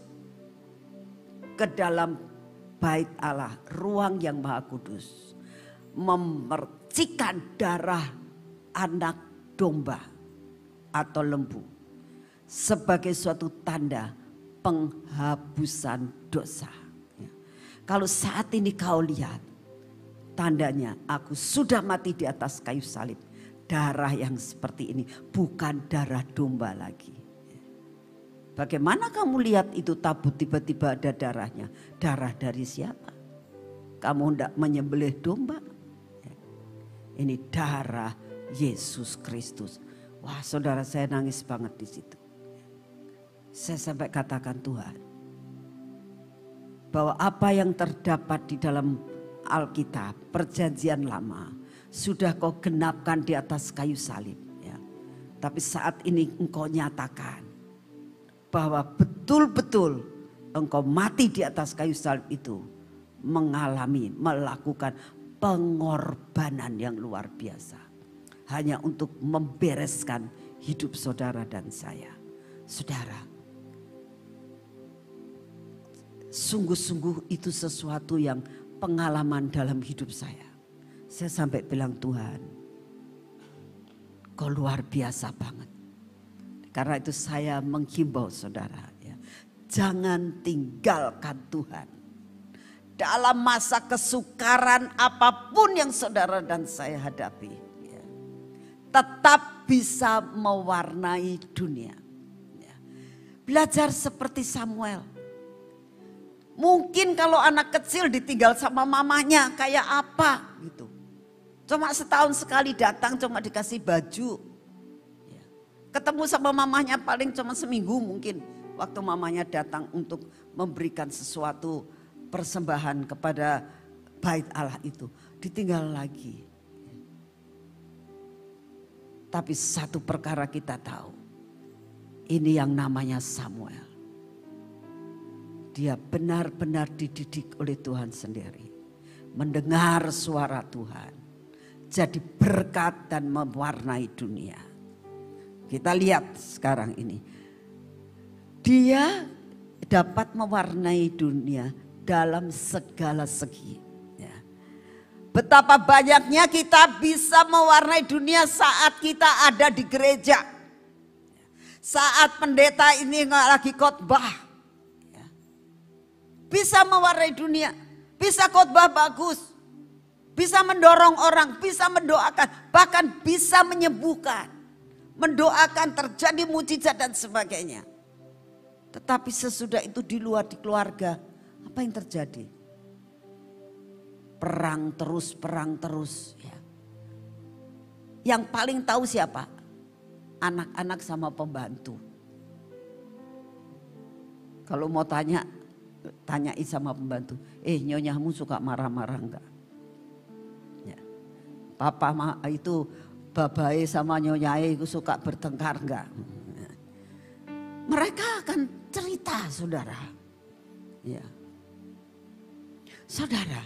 ke dalam bait Allah, ruang yang maha kudus, memercikan darah anak domba atau lembu sebagai suatu tanda penghapusan dosa. Ya. Kalau saat ini kau lihat, tandanya aku sudah mati di atas kayu salib. Darah yang seperti ini bukan darah domba lagi. Bagaimana kamu lihat itu tabut tiba-tiba ada darahnya? Darah dari siapa? Kamu hendak menyembelih domba? Ini darah Yesus Kristus. Wah, saudara, saya nangis banget di situ. Saya sampai katakan, Tuhan, bahwa apa yang terdapat di dalam Alkitab, perjanjian lama, sudah kau genapkan di atas kayu salib. Ya. Tapi saat ini engkau nyatakan bahwa betul-betul engkau mati di atas kayu salib itu melakukan pengorbanan yang luar biasa. Hanya untuk membereskan hidup saudara dan saya. Saudara, sungguh-sungguh itu sesuatu yang pengalaman dalam hidup saya. Saya sampai bilang, Tuhan, Engkau luar biasa banget. Karena itu saya menghimbau saudara, ya, jangan tinggalkan Tuhan. Dalam masa kesukaran apapun yang saudara dan saya hadapi, ya, tetap bisa mewarnai dunia. Ya. Belajar seperti Samuel. Mungkin kalau anak kecil ditinggal sama mamanya kayak apa gitu. Cuma setahun sekali datang, cuma dikasih baju. Ya. Ketemu sama mamanya paling cuma seminggu mungkin. Waktu mamanya datang untuk memberikan sesuatu persembahan kepada bait Allah itu. Ditinggal lagi. Tapi satu perkara kita tahu. Ini yang namanya Samuel. Dia benar-benar dididik oleh Tuhan sendiri. Mendengar suara Tuhan. Jadi berkat dan mewarnai dunia. Kita lihat sekarang ini. Dia dapat mewarnai dunia dalam segala segi. Ya. Betapa banyaknya kita bisa mewarnai dunia saat kita ada di gereja. Saat pendeta ini lagi khotbah. Bisa mewarnai dunia, bisa khotbah bagus, bisa mendorong orang, bisa mendoakan, bahkan bisa menyembuhkan, mendoakan terjadi mujizat dan sebagainya. Tetapi sesudah itu di luar di keluarga, apa yang terjadi? Perang terus. Ya. Yang paling tahu siapa? Anak-anak sama pembantu. Kalau mau tanyai sama pembantu, nyonyamu suka marah-marah enggak? Ya. Papa itu babai sama nyonyai itu suka bertengkar enggak? Ya. Mereka akan cerita saudara. Ya. Saudara,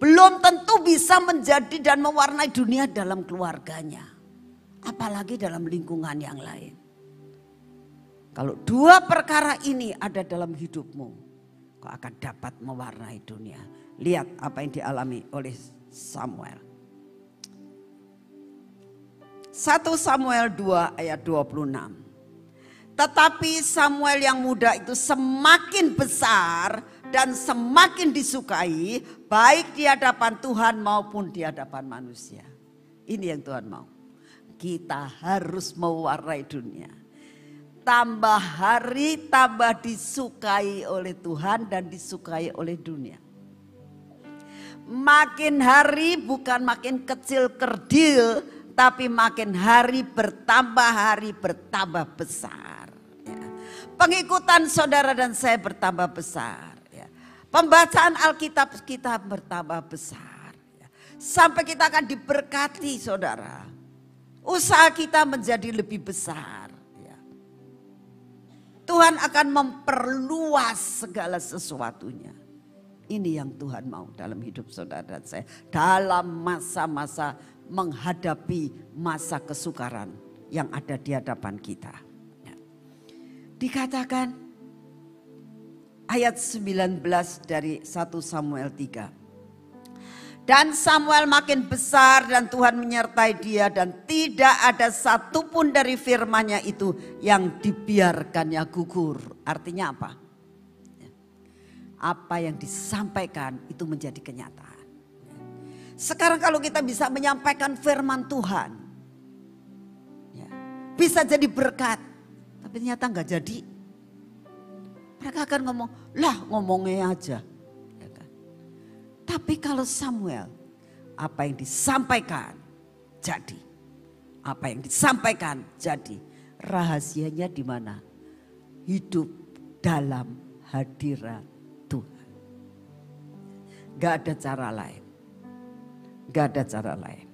belum tentu bisa menjadi dan mewarnai dunia dalam keluarganya. Apalagi dalam lingkungan yang lain. Kalau dua perkara ini ada dalam hidupmu, kau akan dapat mewarnai dunia. Lihat apa yang dialami oleh Samuel. 1 Samuel 2 ayat 26. Tetapi Samuel yang muda itu semakin besar dan semakin disukai, baik di hadapan Tuhan maupun di hadapan manusia. Ini yang Tuhan mau. Kita harus mewarnai dunia. Tambah hari tambah disukai oleh Tuhan dan disukai oleh dunia. Makin hari bukan makin kecil kerdil, tapi makin hari bertambah besar. Ya. Pengikutan saudara dan saya bertambah besar. Ya. Pembacaan Alkitab kita bertambah besar. Ya. Sampai kita akan diberkati saudara. Usaha kita menjadi lebih besar. Tuhan akan memperluas segala sesuatunya. Ini yang Tuhan mau dalam hidup saudara dan saya. Dalam masa-masa menghadapi masa kesukaran yang ada di hadapan kita. Dikatakan ayat 19 dari 1 Samuel 3. Dan Samuel makin besar dan Tuhan menyertai dia dan tidak ada satupun dari firman-Nya itu yang dibiarkannya gugur. Artinya apa? Apa yang disampaikan itu menjadi kenyataan. Sekarang kalau kita bisa menyampaikan firman Tuhan, ya, bisa jadi berkat, tapi ternyata nggak jadi. Mereka akan ngomong, lah ngomongnya aja. Tapi kalau Samuel, apa yang disampaikan jadi. Apa yang disampaikan jadi. Rahasianya di mana? Hidup dalam hadirat Tuhan. Gak ada cara lain. Gak ada cara lain.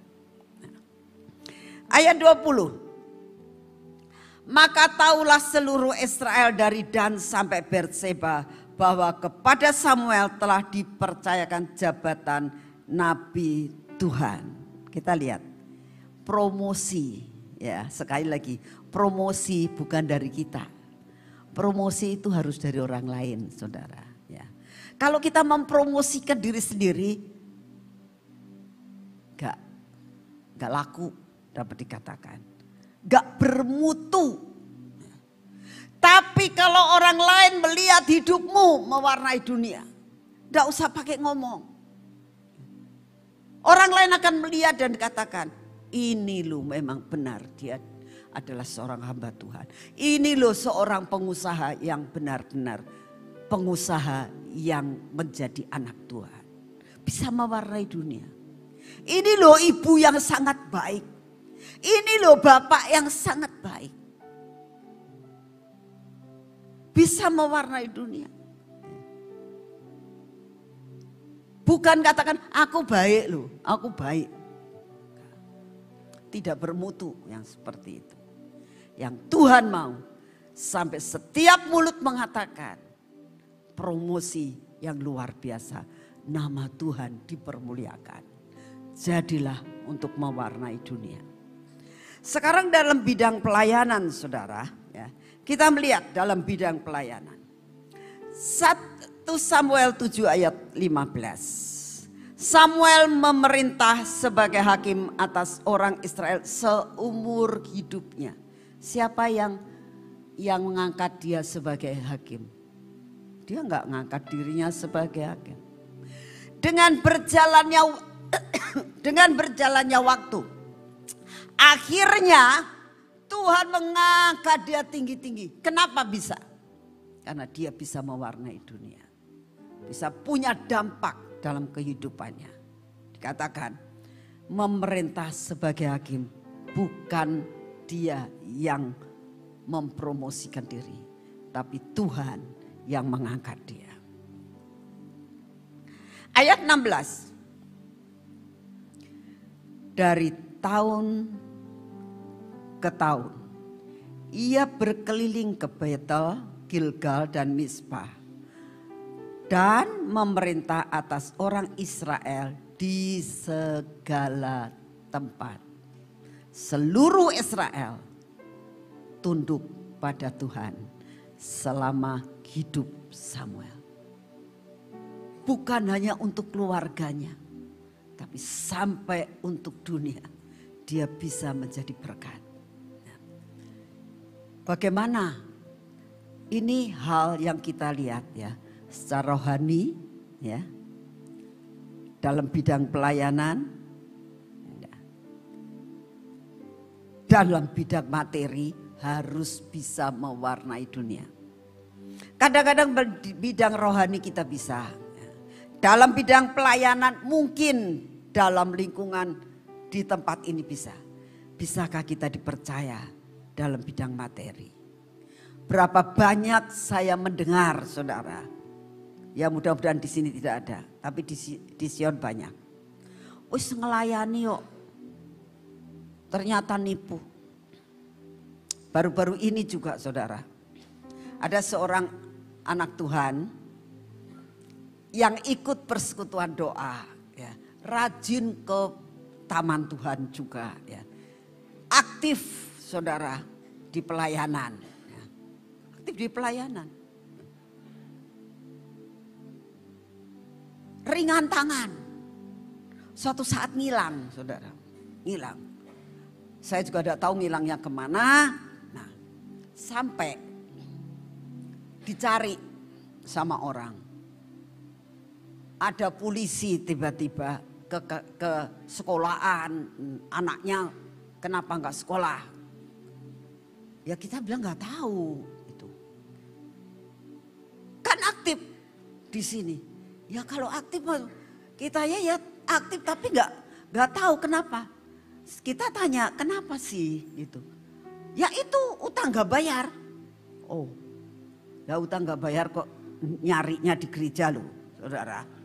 Ayat 20. Maka taulah seluruh Israel dari Dan sampai Berseba bahwa kepada Samuel telah dipercayakan jabatan Nabi Tuhan. Kita lihat promosi, ya sekali lagi promosi bukan dari kita. Promosi itu harus dari orang lain, saudara. Ya. Kalau kita mempromosikan diri sendiri, gak laku, dapat dikatakan. Gak bermutu. Tapi kalau orang lain melihat hidupmu mewarnai dunia, gak usah pakai ngomong. Orang lain akan melihat dan katakan, ini loh memang benar dia adalah seorang hamba Tuhan. Ini loh seorang pengusaha yang benar-benar pengusaha yang menjadi anak Tuhan. Bisa mewarnai dunia. Ini loh ibu yang sangat baik. Ini loh bapak yang sangat baik. Bisa mewarnai dunia. Bukan katakan aku baik loh, aku baik. Tidak bermutu yang seperti itu. Yang Tuhan mau sampai setiap mulut mengatakan promosi yang luar biasa. Nama Tuhan dipermuliakan. Jadilah untuk mewarnai dunia. Sekarang dalam bidang pelayanan saudara, ya, kita melihat dalam bidang pelayanan. 1 Samuel 7 ayat 15. Samuel memerintah sebagai hakim atas orang Israel seumur hidupnya. Siapa yang mengangkat dia sebagai hakim? Dia enggak mengangkat dirinya sebagai hakim. Dengan berjalannya waktu, akhirnya Tuhan mengangkat dia tinggi-tinggi. Kenapa bisa? Karena dia bisa mewarnai dunia. Bisa punya dampak dalam kehidupannya. Dikatakan memerintah sebagai hakim, bukan dia yang mempromosikan diri, tapi Tuhan yang mengangkat dia. Ayat 16. Dari tahun ke tahun ia berkeliling ke Betel, Gilgal dan Mizpah dan memerintah atas orang Israel di segala tempat. Seluruh Israel tunduk pada Tuhan selama hidup Samuel. Bukan hanya untuk keluarganya, tapi sampai untuk dunia dia bisa menjadi berkat. Bagaimana? Ini hal yang kita lihat ya, secara rohani ya. Dalam bidang pelayanan, dalam bidang materi harus bisa mewarnai dunia. Kadang-kadang bidang rohani kita bisa. Dalam bidang pelayanan mungkin dalam lingkungan di tempat ini bisa. Bisakah kita dipercaya dalam bidang materi? Berapa banyak saya mendengar saudara. Ya mudah-mudahan di sini tidak ada. Tapi di Sion banyak. Wis ngelayani yuk. Ternyata nipu. Baru-baru ini juga saudara. Ada seorang anak Tuhan yang ikut persekutuan doa, ya, rajin ke taman Tuhan juga, ya, aktif saudara di pelayanan, ya, aktif di pelayanan, ringan tangan, suatu saat ngilang saudara, ngilang. Saya juga tidak tahu ngilangnya kemana, nah sampai dicari sama orang. Ada polisi tiba-tiba ke sekolahan anaknya, kenapa enggak sekolah? Ya kita bilang enggak tahu itu. Kan aktif di sini. Ya kalau aktif kita ya aktif tapi enggak tahu kenapa. Kita tanya kenapa sih itu? Ya itu utang enggak bayar. Oh, ya utang enggak bayar kok nyarinya di gereja loh, saudara.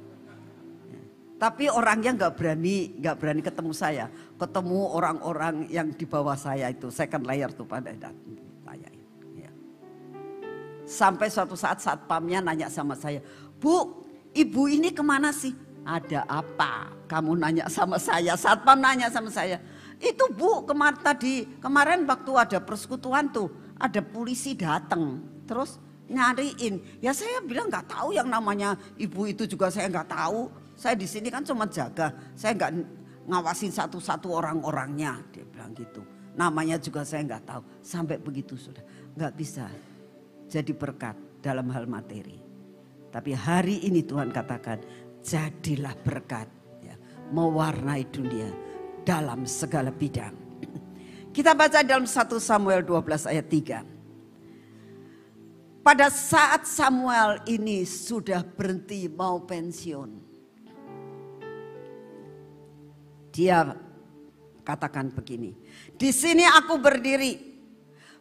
Tapi orangnya nggak berani ketemu saya, ketemu orang-orang yang di bawah saya itu second layer tuh pada saya. Ya. Sampai suatu saat satpamnya nanya sama saya, Bu, ibu ini kemana sih? Ada apa? Kamu nanya sama saya, satpam nanya sama saya. Itu Bu kemarin waktu ada persekutuan tuh, ada polisi datang, terus nyariin. Ya saya bilang nggak tahu yang namanya ibu itu juga saya nggak tahu. Saya di sini kan cuma jaga, saya ngawasin satu-satu orang-orangnya. Dia bilang gitu. Namanya juga saya nggak tahu. Sampai begitu sudah. Nggak bisa jadi berkat dalam hal materi. Tapi hari ini Tuhan katakan, jadilah berkat. Ya, mewarnai dunia dalam segala bidang. Kita baca dalam 1 Samuel 12 ayat 3. Pada saat Samuel ini sudah berhenti mau pensiun. Dia katakan begini, di sini aku berdiri,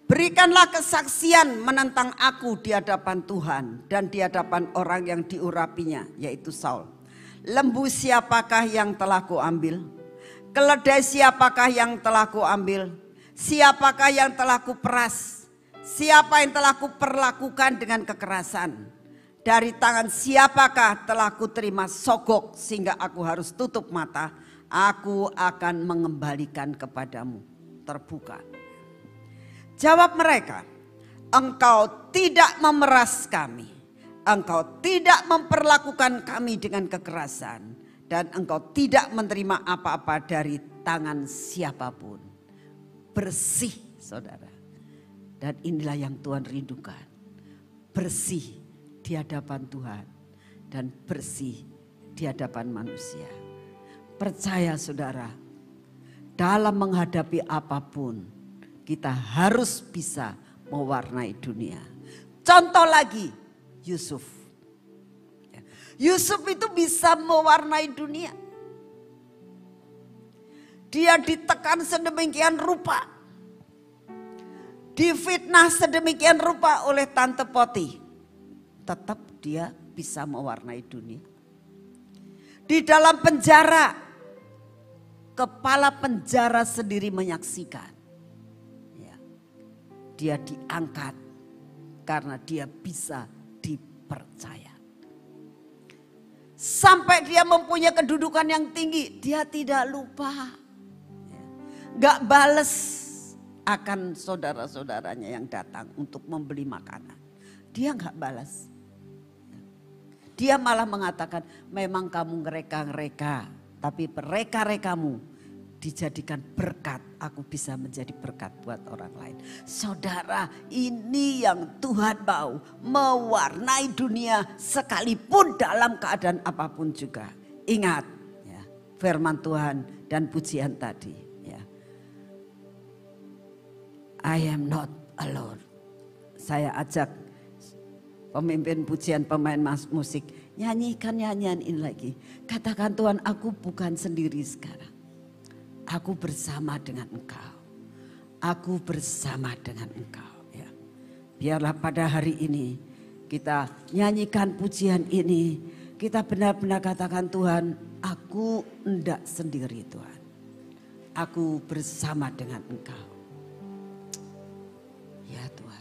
berikanlah kesaksian menentang aku di hadapan Tuhan dan di hadapan orang yang diurapinya, yaitu Saul. Lembu siapakah yang telah kuambil? Keledai siapakah yang telah kuambil? Siapakah yang telah kuperas? Siapa yang telah kuperlakukan dengan kekerasan? Dari tangan siapakah telah kuterima sogok sehingga aku harus tutup mata? Aku akan mengembalikan kepadamu. Terbuka. Jawab mereka, engkau tidak memeras kami. Engkau tidak memperlakukan kami dengan kekerasan. Dan engkau tidak menerima apa-apa dari tangan siapapun. Bersih, saudara. Dan inilah yang Tuhan rindukan. Bersih di hadapan Tuhan. Dan bersih di hadapan manusia. Percaya saudara, dalam menghadapi apapun, kita harus bisa mewarnai dunia. Contoh lagi, Yusuf. Yusuf itu bisa mewarnai dunia. Dia ditekan sedemikian rupa. Difitnah sedemikian rupa oleh Tante Poti. Tetap dia bisa mewarnai dunia. Di dalam penjara, kepala penjara sendiri menyaksikan. Ya, dia diangkat karena dia bisa dipercaya. Sampai dia mempunyai kedudukan yang tinggi, dia tidak lupa. Gak bales akan saudara-saudaranya yang datang untuk membeli makanan. Dia gak balas. Dia malah mengatakan, memang kamu ngereka-ngereka, tapi reka-rekamu dijadikan berkat. Aku bisa menjadi berkat buat orang lain. Saudara, ini yang Tuhan mau, mewarnai dunia sekalipun dalam keadaan apapun juga. Ingat ya, firman Tuhan dan pujian tadi. Ya. I am not alone. Saya ajak pemimpin pujian, pemain musik, nyanyikan nyanyian ini lagi. Katakan, Tuhan, aku bukan sendiri sekarang. Aku bersama dengan Engkau. Aku bersama dengan Engkau. Ya. Biarlah pada hari ini kita nyanyikan pujian ini. Kita benar-benar katakan, Tuhan, aku enggak sendiri Tuhan. Aku bersama dengan Engkau. Ya Tuhan.